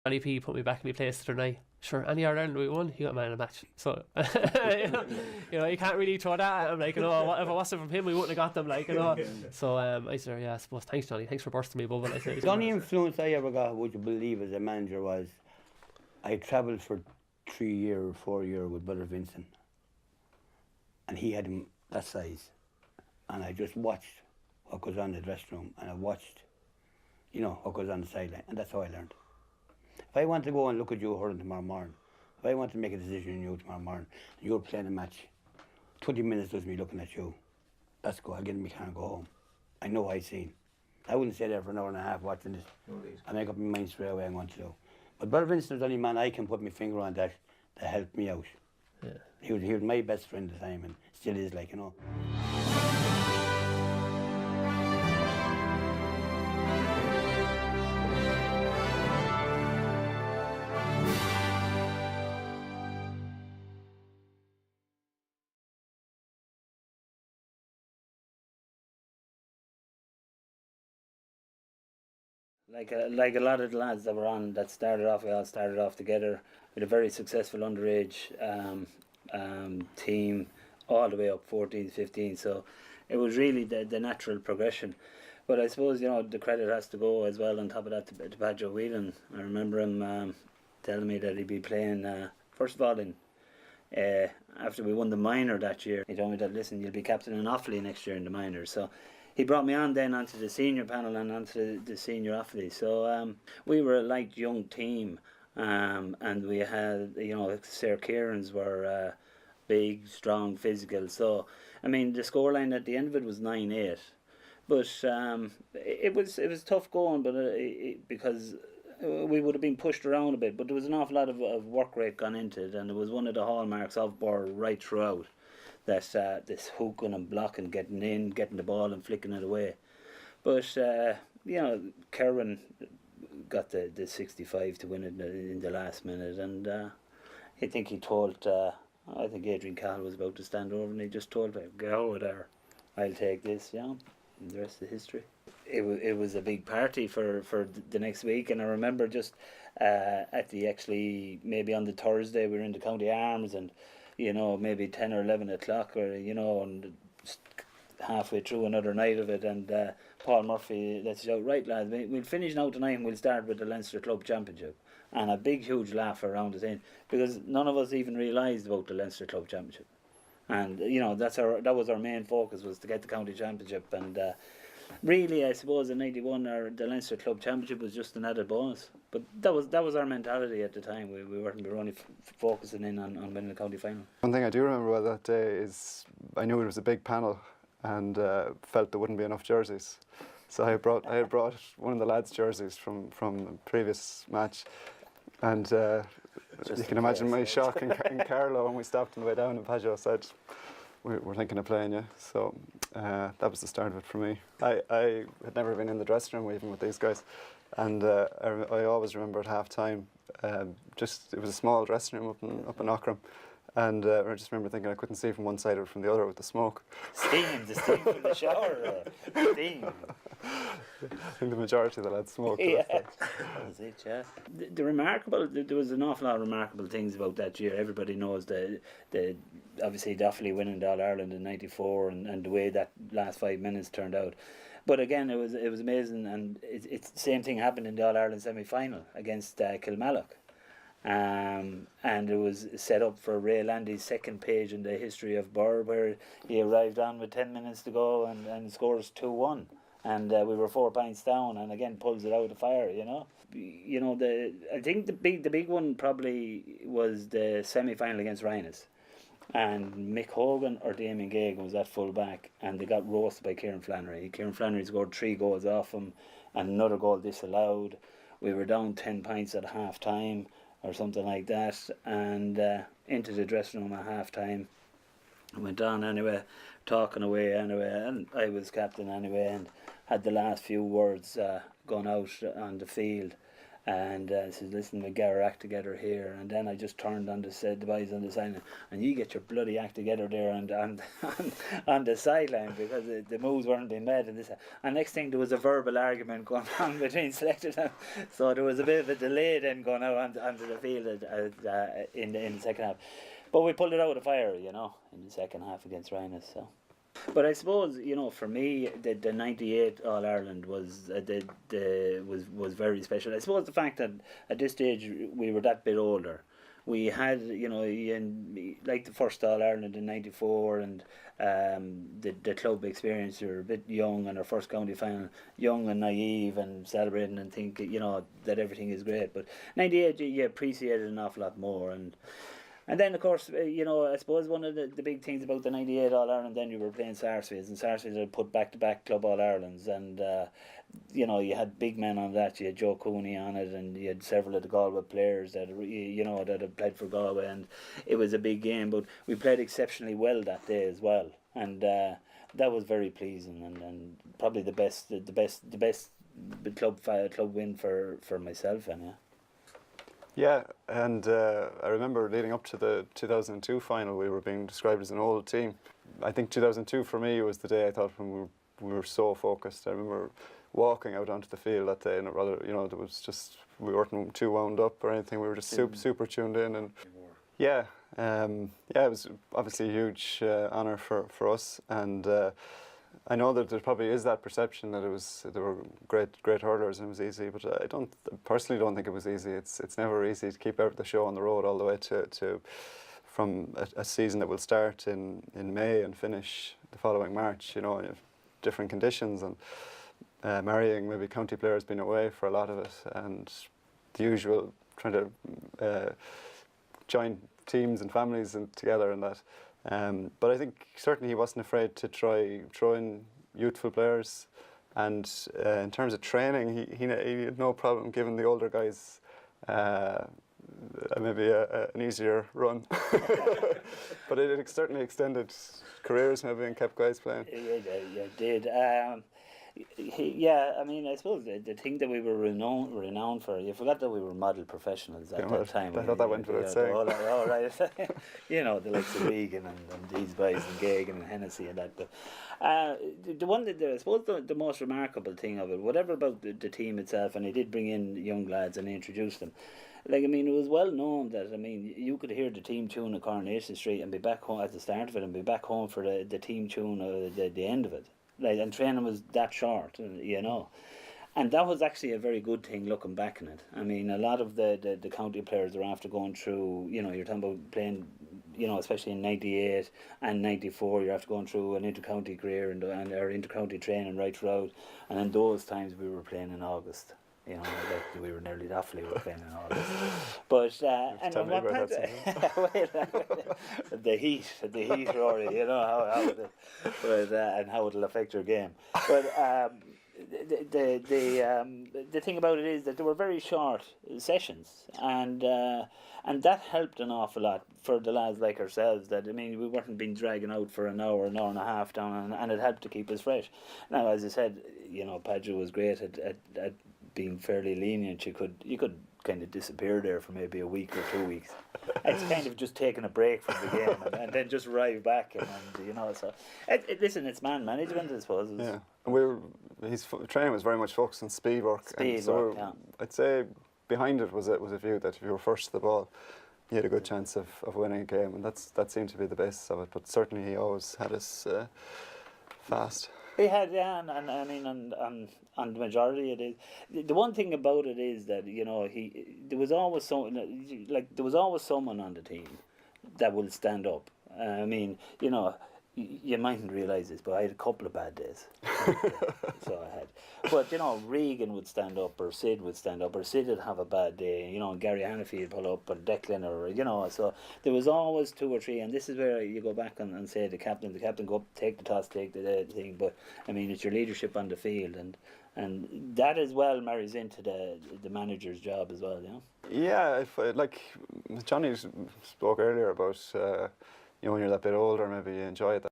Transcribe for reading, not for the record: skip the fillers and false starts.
Johnny P put me back in my place the other night. Sure, any Ireland we won, he got man of the match. So you can't really throw that at him. Like, if it wasn't from him, we wouldn't have got them. Like, So I said, I suppose, thanks, Johnny. Thanks for bursting me bubble. I said, the only influence I ever got, would you believe, as a manager was I travelled for 3 year or 4 year with Brother Vincent, and he had him that size, and I just watched what goes on in the dressing room, and I watched, what goes on the sideline, and that's how I learned. If I want to go and look at you hurling tomorrow morning, if I want to make a decision on you tomorrow morning, and you're playing a match, 20 minutes does me looking at you. Let's go. I'll get in my car and go home. I know what I've seen. I wouldn't stay there for an hour and a half watching this. I make up my mind straight away I'm going to do. But Brother Vincent was the only man I can put my finger on that helped me out. Yeah. He was my best friend at the time, and still is, like, Like a lot of the lads that were on that started off, we all started off together with a very successful underage team all the way up 14, 15. So it was really the natural progression. But I suppose, the credit has to go as well on top of that to Padjo Whelan. I remember him telling me that he'd be playing, first of all, after we won the minor that year, he told me that, listen, you'll be captain in Offaly next year in the minor. So he brought me on then onto the senior panel and onto the senior Offaly. So we were a light young team, and we had, Sarah Kieran's were big, strong, physical. So, I mean, the scoreline at the end of it was 9-8. But it was tough going, but because we would have been pushed around a bit. But there was an awful lot of work rate gone into it, and it was one of the hallmarks of Birr right throughout. That this hooking and blocking, getting in, getting the ball and flicking it away. But, Kerwin got the 65 to win it in the last minute, and I think he told, I think Adrian Cahill was about to stand over, and he just told him, go over there, I'll take this, and the rest is history. It was a big party for the next week, and I remember just maybe on the Thursday we were in the County Arms, and maybe 10 or 11 o'clock, or, and halfway through another night of it, and Paul Murphy lets us out, right, lads, we'll finish now tonight and we'll start with the Leinster Club Championship. And a big, huge laugh around us in, because none of us even realised about the Leinster Club Championship. And, that was our main focus, was to get the county championship. And really, I suppose in '91, the Leinster Club Championship was just an added bonus. But that was our mentality at the time. We were only focusing in on winning the county final. One thing I do remember about that day is I knew it was a big panel, and felt there wouldn't be enough jerseys. So I had brought one of the lads' jerseys from the previous match, and you can imagine my shock in Carlow when we stopped on the way down, and Padjo said, we're thinking of playing you. So that was the start of it for me. I had never been in the dressing room even with these guys, and I always remember at half time, it was a small dressing room up in Aughrim, and I just remember thinking I couldn't see from one side or from the other with the smoke. The steam from the shower. Steam. I think the majority of the lads smoked. Yeah, that was it, yeah. There was an awful lot of remarkable things about that year. Everybody knows obviously Offaly winning the All-Ireland in '94 and the way that last 5 minutes turned out. But again, it was amazing, and it's the same thing happened in the All-Ireland semi-final against Kilmallock. And it was set up for Ray Landy's second page in the history of Birr, where he arrived on with 10 minutes to go and scores 2-1. And we were 4 points down, and again pulls it out of the fire. I think the big one probably was the semi-final against Rhinos, and Mick Hogan or Damien Gagan was at full back, and they got roasted by Kieran Flannery. Kieran Flannery scored 3 goals off him, and another goal disallowed. We were down 10 points at half time or something like that, and into the dressing room at half time. Went on anyway, talking away anyway, and I was captain anyway, and had the last few words gone out on the field. And says, listen, we get our act together here. And then I just turned on the boys on the sideline, and you get your bloody act together there on the sideline, because the moves weren't being made. And next thing, there was a verbal argument going on between selectors. So there was a bit of a delay then going out onto the field in the second half. But we pulled it out of the fire, you know, in the second half against Rhinos. So. But I suppose, you know, for me, the '98 All Ireland was was very special. I suppose the fact that at this stage we were that bit older, we had, you know, like the first All Ireland in '94, and the club experience. We were a bit young, and our first county final, young and naive, and celebrating and think, you know, that everything is great. But '98, you appreciated an awful lot more. And then, of course, you know, I suppose one of the big things about the '98 All Ireland, then you were playing Sarsfields, and Sarsfields had put back-to-back Club All Irelands, and you know, you had big men on that. You had Joe Cooney on it, and you had several of the Galway players that, you know, that had played for Galway, and it was a big game. But we played exceptionally well that day as well, and that was very pleasing, and probably the best club win for myself, and yeah. Yeah, and I remember leading up to the 2002 final, we were being described as an old team. I think 2002 for me was the day I thought when we were so focused. I remember walking out onto the field that day, and rather, you know, there was just, we weren't too wound up or anything. We were just super tuned in, and yeah, it was obviously a huge honour for us, and I know that there probably is that perception that they were great hurlers and it was easy, but I personally don't think it was easy. It's never easy to keep out the show on the road all the way to from a season that will start in May and finish the following March. You know, different conditions, and marrying maybe county players being away for a lot of it, and the usual trying to join teams and families together and that. But I think certainly he wasn't afraid to throw in youthful players, and in terms of training, he had no problem giving the older guys maybe an easier run. But it certainly extended careers maybe and kept guys playing. Yeah, it did. Yeah, I mean, I suppose the thing that we were renowned for, you forgot that we were model professionals at that time. I thought that went without saying. All right. You know, the likes of Regan and these guys, and Gagan and Hennessy and that. But the one that I suppose the most remarkable thing of it, whatever about the team itself, and they did bring in young lads and introduce them. Like, I mean, it was well known that, I mean, you could hear the team tune at Coronation Street and be back home at the start of it, and be back home for the team tune at the end of it. Like, and training was that short, you know, and that was actually a very good thing looking back on it. I mean, a lot of the county players are after going through, you know, you're talking about playing, you know, especially in '98 and '94, you're after going through an inter-county career and our inter-county training right throughout, and in those times we were playing in August. You know, like we were nearly awfully we were playing in August. But and what part, the heat, Rory, you know how and how it'll affect your game. But the thing about it is that they were very short sessions, and that helped an awful lot for the lads like ourselves. That, I mean, we weren't being dragging out for an hour and a half down, and it helped to keep us fresh. Now, as I said, you know, Padgett was great at being fairly lenient. You could kind of disappear there for maybe a week or 2 weeks. It's kind of just taking a break from the game and then just arrive back and you know. So listen, it's man management, I suppose. Yeah, and his training was very much focused on speed work. Yeah. I'd say behind it was a view that if you were first to the ball, you had a good chance of winning a game, and that seemed to be the basis of it. But certainly he always had us fast. He had, yeah, and I mean, on the majority it is. The one thing about it is that, you know, there was always someone on the team that will stand up. I mean, you know, you mightn't realise this, but I had a couple of bad days. So I had. But, you know, Regan would stand up, or Sid would stand up, or Sid would have a bad day, you know, and Gary Hannafy would pull up, or Declan, or, you know, so there was always 2 or 3, and this is where you go back and say the captain go up, take the toss, take the thing, but, I mean, it's your leadership on the field, and that as well marries into the manager's job as well, you know? Yeah, like Johnny spoke earlier about, you know, when you're that bit older, maybe you enjoy it.